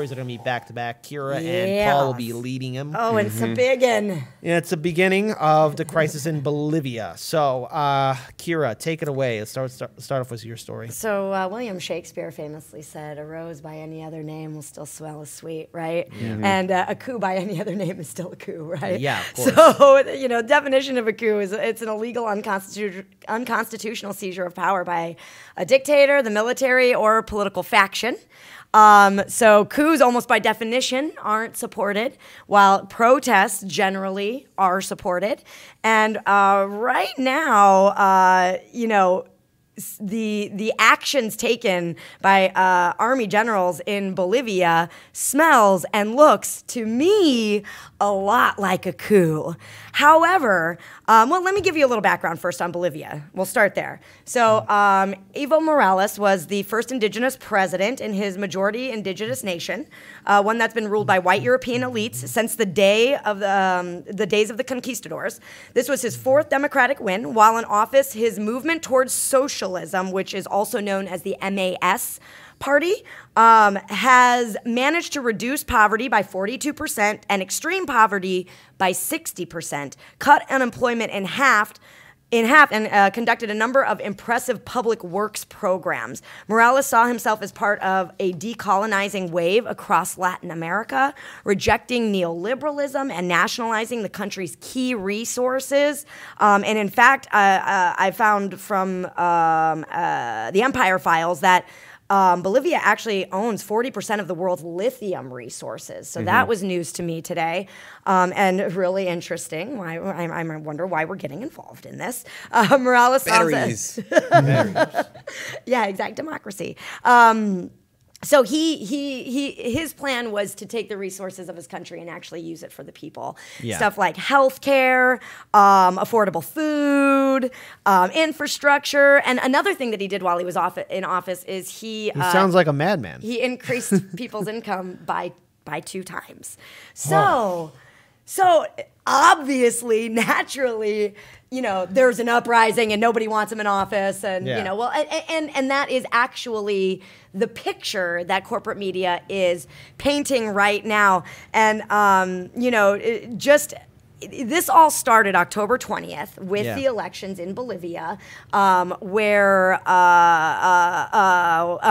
stories are going to be back-to-back. Kira and Paul will be leading them. Oh, it's a big one. Yeah, it's the beginning of the crisis in Bolivia. So, Kira, take it away. Let's start off with your story. So, William Shakespeare famously said, "A rose by any other name will still smell as sweet," right? Yeah. And a coup by any other name is still a coup, right? Yeah, of course. So, definition of a coup is it's an illegal, unconstitutional seizure of power by a dictator, the military, or political faction. So coups, almost by definition, aren't supported, while protests generally are supported. And right now, the actions taken by army generals in Bolivia smells and looks to me a lot like a coup. However, let me give you a little background first on Bolivia. We'll start there. So Evo Morales was the first indigenous president in his majority indigenous nation, one that's been ruled by white European elites since the days of the conquistadors. This was his fourth democratic win. While in office, his movement towards socialism, which is also known as the MAS party, has managed to reduce poverty by 42% and extreme poverty by 60%, cut unemployment in half, and conducted a number of impressive public works programs. Morales saw himself as part of a decolonizing wave across Latin America, rejecting neoliberalism and nationalizing the country's key resources. And in fact, I found from the Empire Files that Bolivia actually owns 40% of the world's lithium resources. So that was news to me today, and really interesting. I wonder why we're getting involved in this. Morales batteries. Yeah, exact democracy. So his plan was to take the resources of his country and actually use it for the people. Yeah. Stuff like healthcare, affordable food, infrastructure, and another thing that he did while he was in office is he sounds like a madman. He increased people's income by 2 times. So obviously, naturally, there's an uprising and nobody wants him in office, and and that is actually the picture that corporate media is painting right now. And this all started October 20th with the elections in Bolivia, where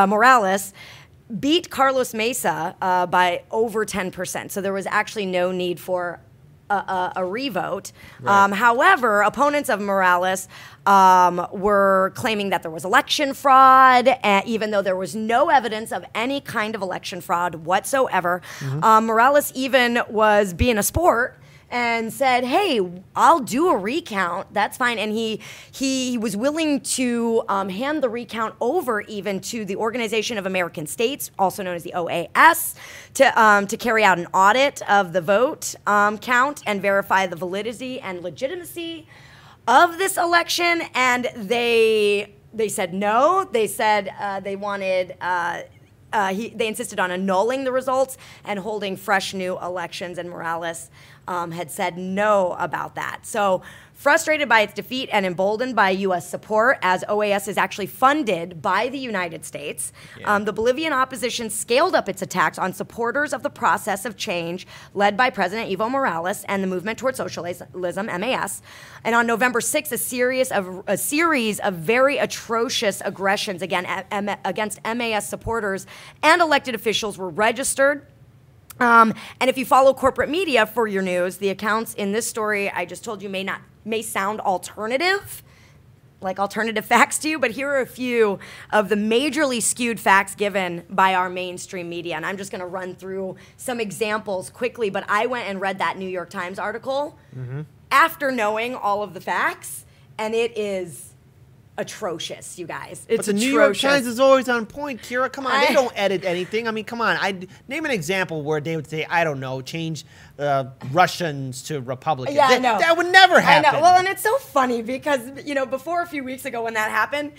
Morales beat Carlos Mesa by over 10%. So there was actually no need for a revote. Right. However, opponents of Morales were claiming that there was election fraud, even though there was no evidence of any kind of election fraud whatsoever. Morales even was being a sport and said, "Hey, I'll do a recount. That's fine." And he was willing to hand the recount over even to the Organization of American States, also known as the OAS, to carry out an audit of the vote count and verify the validity and legitimacy of this election. And they said no. They said they wanted. They insisted on annulling the results and holding fresh new elections, and Morales had said no about that. So, frustrated by its defeat and emboldened by U.S. support, as OAS is actually funded by the United States, the Bolivian opposition scaled up its attacks on supporters of the process of change led by President Evo Morales and the Movement Toward Socialism, MAS. And on November 6th, a series of very atrocious aggressions against MAS supporters and elected officials were registered. And if you follow corporate media for your news, the accounts in this story I just told you may sound alternative, like alternative facts to you, but here are a few of the majorly skewed facts given by our mainstream media. And I'm just going to run through some examples quickly, but I went and read that New York Times article after knowing all of the facts, and it is atrocious, you guys. It's but the New York Times is always on point, Kira. Come on, they don't edit anything. I mean, come on. Name an example where they would say, I don't know, change Russians to Republicans. Yeah, I know. That would never happen. I know. Well, and it's so funny because, before a few weeks ago when that happened,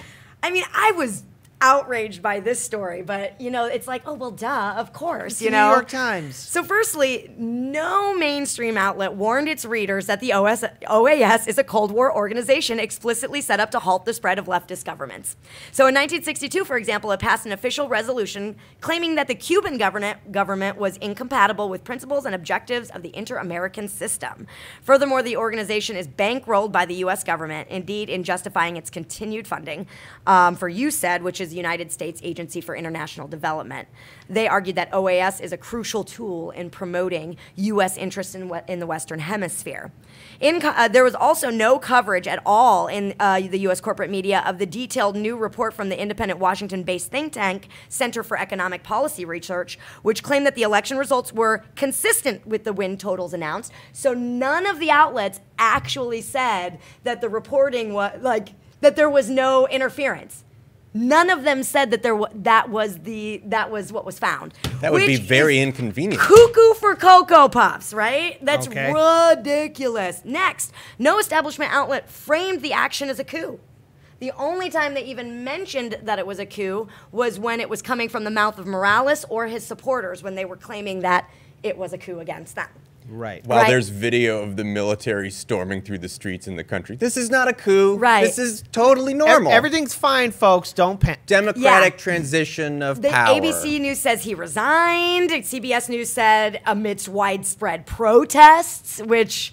I mean, I was outraged by this story, but it's like, oh well, duh, of course, It's the New York Times. So firstly, no mainstream outlet warned its readers that the OAS is a Cold War organization explicitly set up to halt the spread of leftist governments. So in 1962, for example, it passed an official resolution claiming that the Cuban government was incompatible with principles and objectives of the inter-American system. Furthermore, the organization is bankrolled by the U.S. government, indeed in justifying its continued funding for USAID, which is the United States Agency for International Development. They argued that OAS is a crucial tool in promoting U.S. interests in the Western Hemisphere. There was also no coverage at all in the U.S. corporate media of the detailed new report from the independent Washington-based think tank Center for Economic Policy Research, which claimed that the election results were consistent with the win totals announced. So none of the outlets actually said that the reporting was that there was no interference. None of them said that that was what was found. That would be very inconvenient. Cuckoo for Cocoa Puffs, right? That's ridiculous. Next, no establishment outlet framed the action as a coup. The only time they even mentioned that it was a coup was when it was coming from the mouth of Morales or his supporters when they were claiming that it was a coup against them. Right. While there's video of the military storming through the streets in the country. This is not a coup. Right. This is totally normal. Everything's fine, folks. Don't panic. Democratic transition of power. ABC News says he resigned. CBS News said amidst widespread protests, which,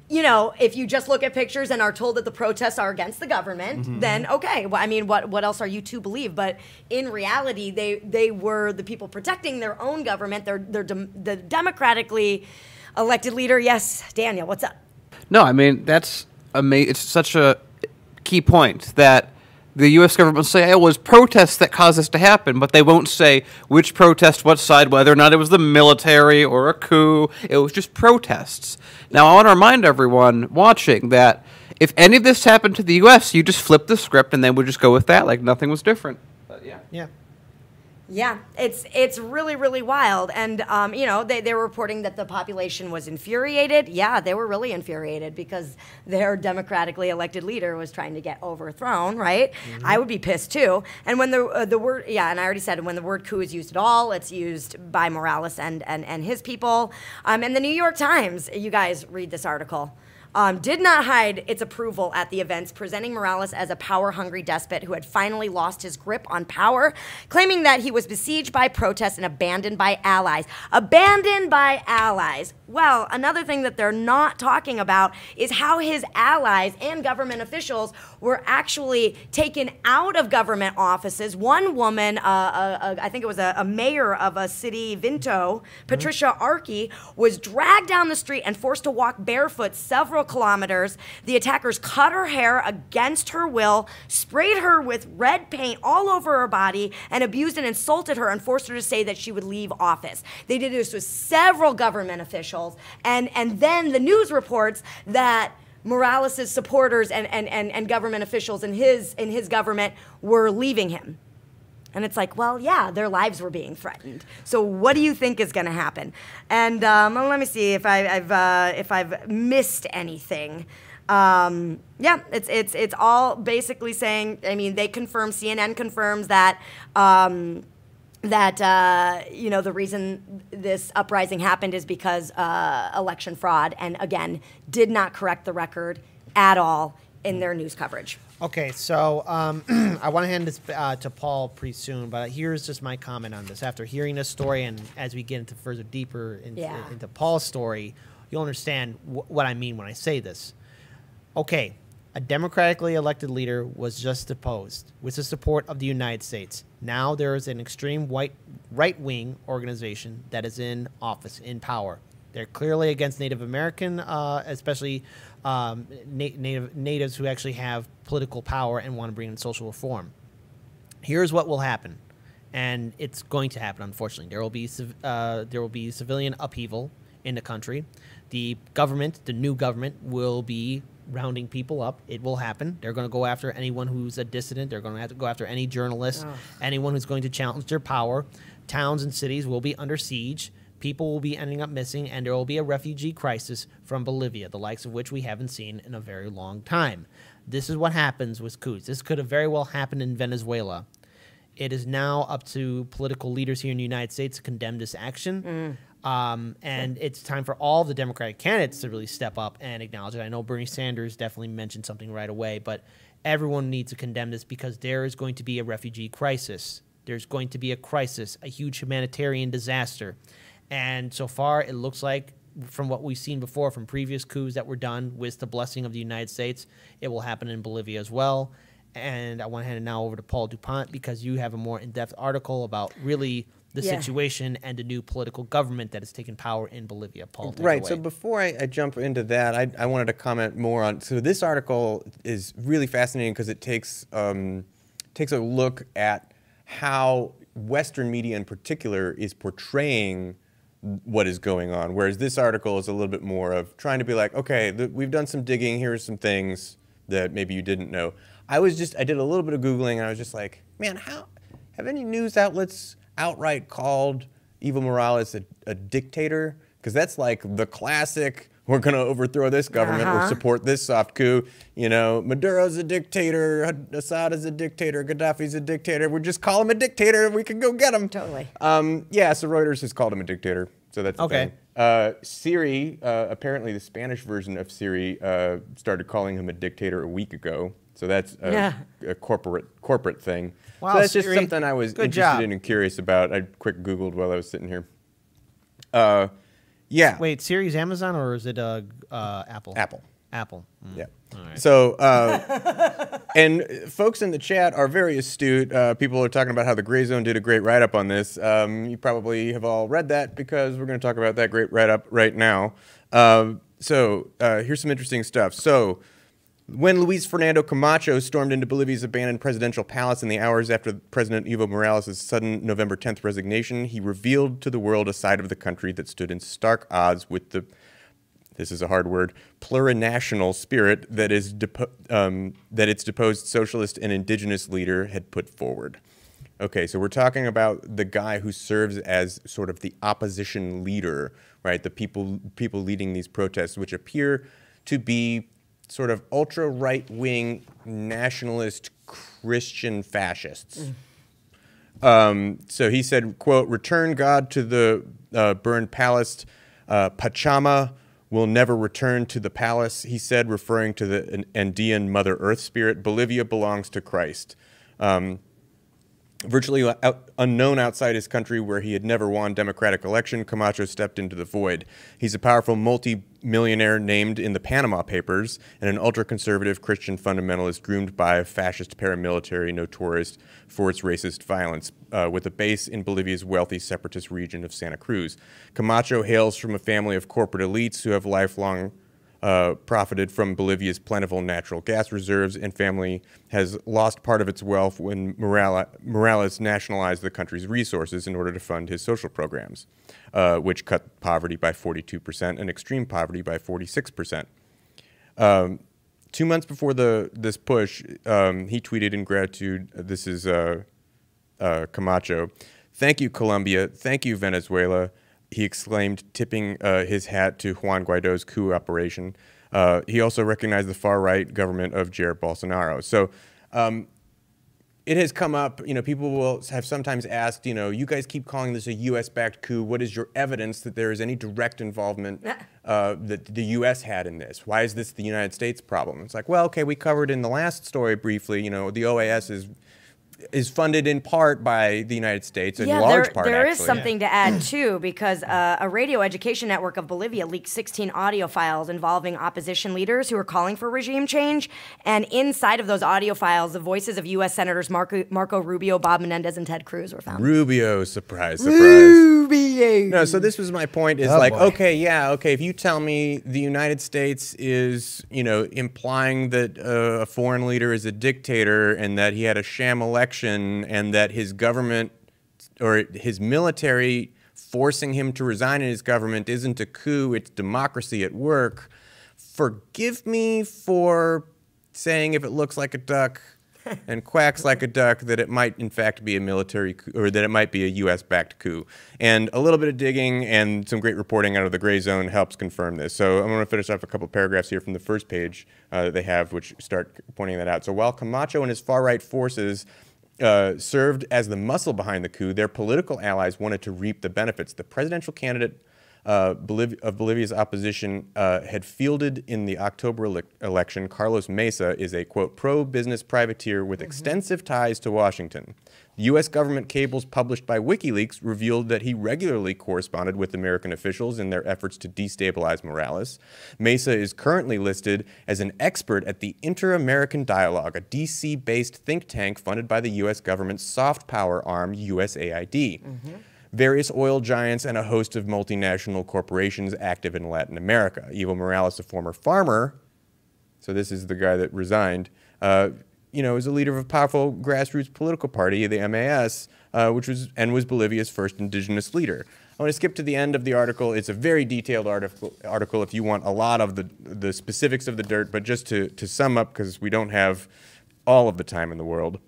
if you just look at pictures and are told that the protests are against the government, then okay. Well, I mean, what else are you to believe? But in reality, they were the people protecting their own government. They're the democratically elected leader. Yes, Daniel, what's up? No, I mean, that's amazing. It's such a key point that the U.S. government will say, it was protests that caused this to happen, but they won't say which protest, what side, whether or not it was the military or a coup. It was just protests. Now, I want to remind everyone watching that if any of this happened to the U.S., you just flip the script and they would just go with that like nothing was different. But yeah. Yeah, it's really, really wild. And, they were reporting that the population was infuriated. Yeah, they were really infuriated because their democratically elected leader was trying to get overthrown, right? I would be pissed too. And when the word, and I already said, when the word coup is used at all, it's used by Morales and his people. And the New York Times, you guys read this article. Did not hide its approval at the events, presenting Morales as a power-hungry despot who had finally lost his grip on power, claiming that he was besieged by protests and abandoned by allies. Abandoned by allies. Well, another thing that they're not talking about is how his allies and government officials were actually taken out of government offices. One woman, I think it was a mayor of a city, Vinto, Patricia Arkey, was dragged down the street and forced to walk barefoot several kilometers. The attackers cut her hair against her will, sprayed her with red paint all over her body, and abused and insulted her and forced her to say that she would leave office. They did this with several government officials, and then the news reports that Morales' supporters and government officials in his government were leaving him. And it's like, well, yeah, their lives were being threatened. So what do you think is going to happen? And let me see if I've missed anything. It's all basically saying. I mean, they confirm. CNN confirms that. The reason this uprising happened is because election fraud, and again, did not correct the record at all in their news coverage. Okay, so I want to hand this to Paul pretty soon, but here's just my comment on this. After hearing this story, and as we get into further deeper into Paul's story, you'll understand what I mean when I say this. Okay, a democratically elected leader was just deposed with the support of the United States. Now there is an extreme right-wing organization that is in office, in power. They're clearly against Native American, especially natives who actually have political power and want to bring in social reform. Here's what will happen, and it's going to happen. Unfortunately, there will be civilian upheaval in the country. The government, the new government, will be rounding people up. It will happen. They're going to go after anyone who's a dissident. They're going to have to go after any journalist, anyone who's going to challenge their power. Towns and cities will be under siege. People will be ending up missing, and there will be a refugee crisis from Bolivia, the likes of which we haven't seen in a very long time. This is what happens with coups. This could have very well happened in Venezuela. It is now up to political leaders here in the United States to condemn this action. And it's time for all the Democratic candidates to really step up and acknowledge it. I know Bernie Sanders definitely mentioned something right away, but everyone needs to condemn this because there is going to be a refugee crisis. There's going to be a crisis, a huge humanitarian disaster. And so far, it looks like, from what we've seen before from previous coups that were done with the blessing of the United States, it will happen in Bolivia as well. And I want to hand it now over to Paul DuPont because you have a more in-depth article about really the situation and the new political government that has taken power in Bolivia. Paul, take it away. So before I jump into that, I wanted to comment more on. So this article is really fascinating because it takes a look at how Western media in particular is portraying what is going on, whereas this article is a little bit more of trying to be like, okay, we've done some digging. Here are some things that maybe you didn't know. I did a little bit of Googling, and I was just like, man, have any news outlets outright called Evo Morales a dictator? Because that's like the classic, we're going to overthrow this government or support this soft coup. You know, Maduro's a dictator, Assad is a dictator, Gaddafi's a dictator. We just call him a dictator and we can go get him. Totally. Yeah, so Reuters has called him a dictator. So that's okay. The thing. Siri, apparently the Spanish version of Siri started calling him a dictator a week ago. So that's a corporate thing. Wow, so that's Siri. just something I was interested in and curious about. I quick Googled while I was sitting here. Yeah. Wait, Siri's Amazon or is it Apple? Apple. Apple. Yeah. All right. So, and folks in the chat are very astute. People are talking about how the Gray Zone did a great write-up on this. You probably have all read that because we're going to talk about that great write-up right now. Here's some interesting stuff. So, when Luis Fernando Camacho stormed into Bolivia's abandoned presidential palace in the hours after President Evo Morales' sudden November 10th resignation, he revealed to the world a side of the country that stood in stark odds with the, this is a hard word, plurinational spirit that its deposed socialist and indigenous leader had put forward. Okay, so we're talking about the guy who serves as sort of the opposition leader, right? The people leading these protests, which appear to be sort of ultra right-wing nationalist Christian fascists. So he said, quote, "Return God to the burned palace. Pachama will never return to the palace," he said, referring to the Andean Mother Earth spirit. "Bolivia belongs to Christ." Virtually unknown outside his country, where he had never won democratic election, Camacho stepped into the void. He's a powerful multi-millionaire named in the Panama Papers and an ultra-conservative Christian fundamentalist groomed by a fascist paramilitary notorious for its racist violence, with a base in Bolivia's wealthy separatist region of Santa Cruz. Camacho hails from a family of corporate elites who have lifelong profited from Bolivia's plentiful natural gas reserves, and family has lost part of its wealth when Morales nationalized the country's resources in order to fund his social programs, which cut poverty by 42% and extreme poverty by 46%. 2 months before this push, he tweeted in gratitude, this is Camacho, "Thank you, Colombia. Thank you, Venezuela," he exclaimed, tipping his hat to Juan Guaido's coup operation. He also recognized the far-right government of Jair Bolsonaro. So it has come up, people will have sometimes asked, you guys keep calling this a U.S.-backed coup. What is your evidence that there is any direct involvement that the U.S. had in this? Why is this the United States problem? It's like, well, okay, we covered in the last story briefly, the OAS is funded in part by the United States, in large part, there actually. is something to add, too, because a radio education network of Bolivia leaked 16 audio files involving opposition leaders who were calling for regime change. And inside of those audio files, the voices of U.S. Senators Marco Rubio, Bob Menendez, and Ted Cruz were found. Rubio, surprise, surprise. Rubio. No, so this was my point, is if you tell me the United States is, implying that a foreign leader is a dictator and that he had a sham election and that his government or his military forcing him to resign in his government isn't a coup, it's democracy at work, forgive me for saying if it looks like a duck and quacks like a duck that it might in fact be a military coup, or that it might be a U.S.-backed coup. And a little bit of digging and some great reporting out of the Gray Zone helps confirm this. So I'm going to finish off a couple of paragraphs here from the first page that they have, which start pointing that out. So while Camacho and his far-right forces served as the muscle behind the coup, their political allies wanted to reap the benefits. The presidential candidate of Bolivia's opposition had fielded in the October election. Carlos Mesa is a, quote, pro-business privateer with extensive ties to Washington. U.S. government cables published by WikiLeaks revealed that he regularly corresponded with American officials in their efforts to destabilize Morales. Mesa is currently listed as an expert at the Inter-American Dialogue, a D.C.-based think tank funded by the U.S. government's soft power arm, USAID. Various oil giants and a host of multinational corporations active in Latin America. Evo Morales, a former farmer, so this is the guy that resigned, is a leader of a powerful grassroots political party, the MAS, which was Bolivia's first indigenous leader. I want to skip to the end of the article. It's a very detailed article if you want a lot of the specifics of the dirt, but just to sum up, because we don't have all of the time in the world.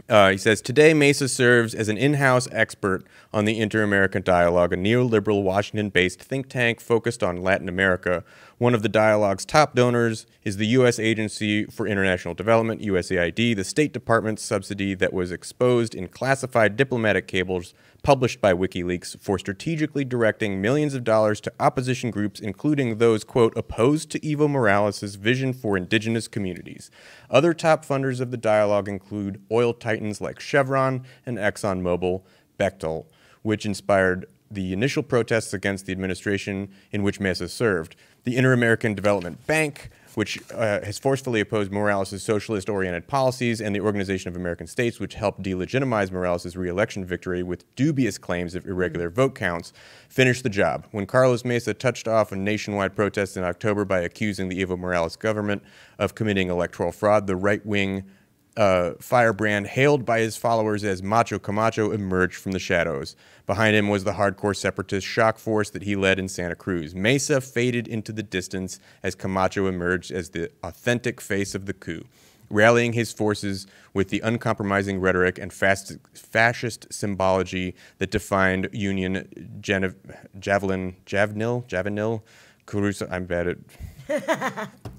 He says, today Mesa serves as an in-house expert on the Inter-American Dialogue, a neoliberal Washington-based think tank focused on Latin America. One of the dialogue's top donors is the U.S. Agency for International Development, USAID, the State Department's subsidy that was exposed in classified diplomatic cables published by WikiLeaks for strategically directing millions of dollars to opposition groups, including those, quote, opposed to Evo Morales' vision for indigenous communities. Other top funders of the dialogue include oil titans like Chevron and ExxonMobil, Bechtel, which inspired the initial protests against the administration in which Mesa served. The Inter-American Development Bank, which has forcefully opposed Morales' socialist-oriented policies, and the Organization of American States, which helped delegitimize Morales' re-election victory with dubious claims of irregular vote counts, finished the job. When Carlos Mesa touched off a nationwide protest in October by accusing the Evo Morales government of committing electoral fraud, the right-wing firebrand, hailed by his followers as Macho Camacho, emerged from the shadows. Behind him was the hardcore separatist shock force that he led in Santa Cruz. Mesa faded into the distance as Camacho emerged as the authentic face of the coup, rallying his forces with the uncompromising rhetoric and fascist symbology that defined Union Javanil, Caruso, I'm bad at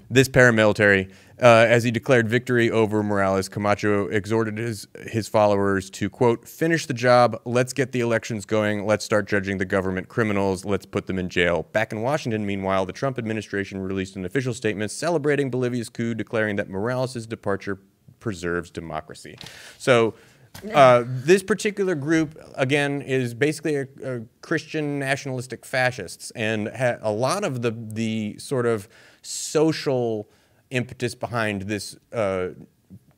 this paramilitary. As he declared victory over Morales, Camacho exhorted his followers to, quote, finish the job, let's get the elections going, let's start judging the government criminals, let's put them in jail. Back in Washington, meanwhile, the Trump administration released an official statement celebrating Bolivia's coup, declaring that Morales' departure preserves democracy. So this particular group, again, is basically a Christian nationalistic fascists, and a lot of the sort of social impetus behind this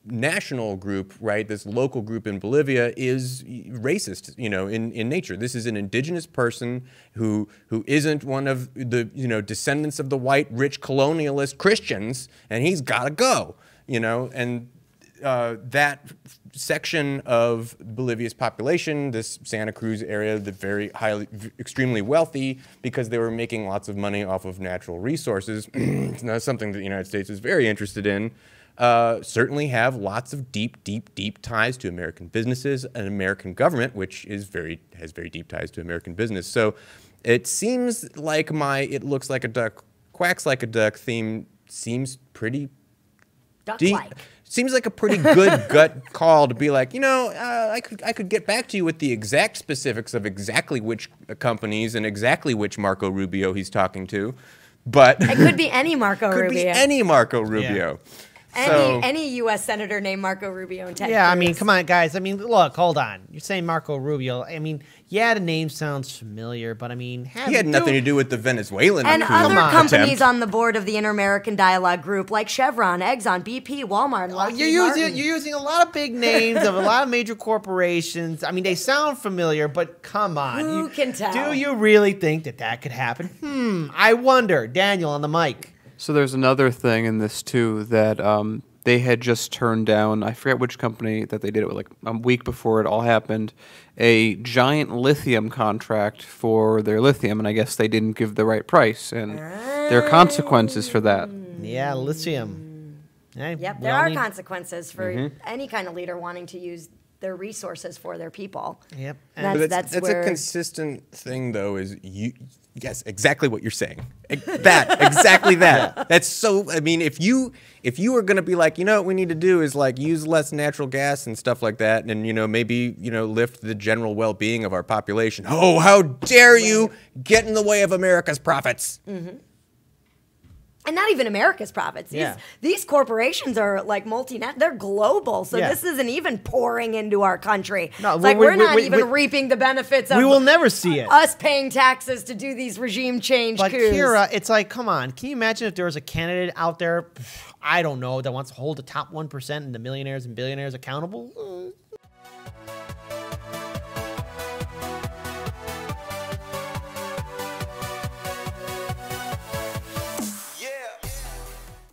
national group, right, this local group in Bolivia, is racist, in nature. This is an indigenous person who isn't one of the, descendants of the white, rich, colonialist Christians, and he's got to go, and that section of Bolivia's population, this Santa Cruz area, the very highly, extremely wealthy, because they were making lots of money off of natural resources, that's something that the United States is very interested in, certainly have lots of deep ties to American businesses and American government, which has very deep ties to American business. So it seems like it looks like a duck, quacks like a duck theme seems pretty Duck-like. Seems like a pretty good gut call to be like, I could get back to you with the exact specifics of exactly which companies and exactly which Marco Rubio he's talking to, but it could be any Marco Rubio. Could be any Marco Rubio. Yeah. Any U.S. senator named Marco Rubio in Ted Cruz. Yeah, I mean, come on, guys. I mean, look, hold on. You're saying Marco Rubio. I mean, yeah, the name sounds familiar, but I mean, he had nothing to do with the Venezuelan and coup other companies attempt. on the board of the Inter-American Dialogue Group, like Chevron, Exxon, BP, Walmart, and Lockheed Martin. You're using a lot of big names of a lot of major corporations. I mean, they sound familiar, but come on. Who can tell? Do you really think that could happen? I wonder. Daniel on the mic. So there's another thing in this, too, that they had just turned down, I forget which company that they did it with, like a week before it all happened, a giant lithium contract for their lithium, and I guess they didn't give the right price, and there are consequences for that. Yeah, lithium. Hey, Yep, there are consequences for any kind of leader wanting to use their resources for their people. Yep. That's That's where a consistent thing, though. Is yes, exactly what you're saying. Exactly that. Yeah. That's so. I mean, if you are going to be like, you know, what we need to do is like use less natural gas and stuff like that, and maybe lift the general well-being of our population. Oh, how dare you get in the way of America's profits? Mm-hmm. And not even America's profits. These corporations are like multinational. They're global. So this isn't even pouring into our country. No, it's like we're not even reaping the benefits of we will never see it. Us paying taxes to do these regime change But coups. Kira, it's like, come on. Can you imagine if there was a candidate out there, I don't know, that wants to hold the top 1% and the millionaires and billionaires accountable?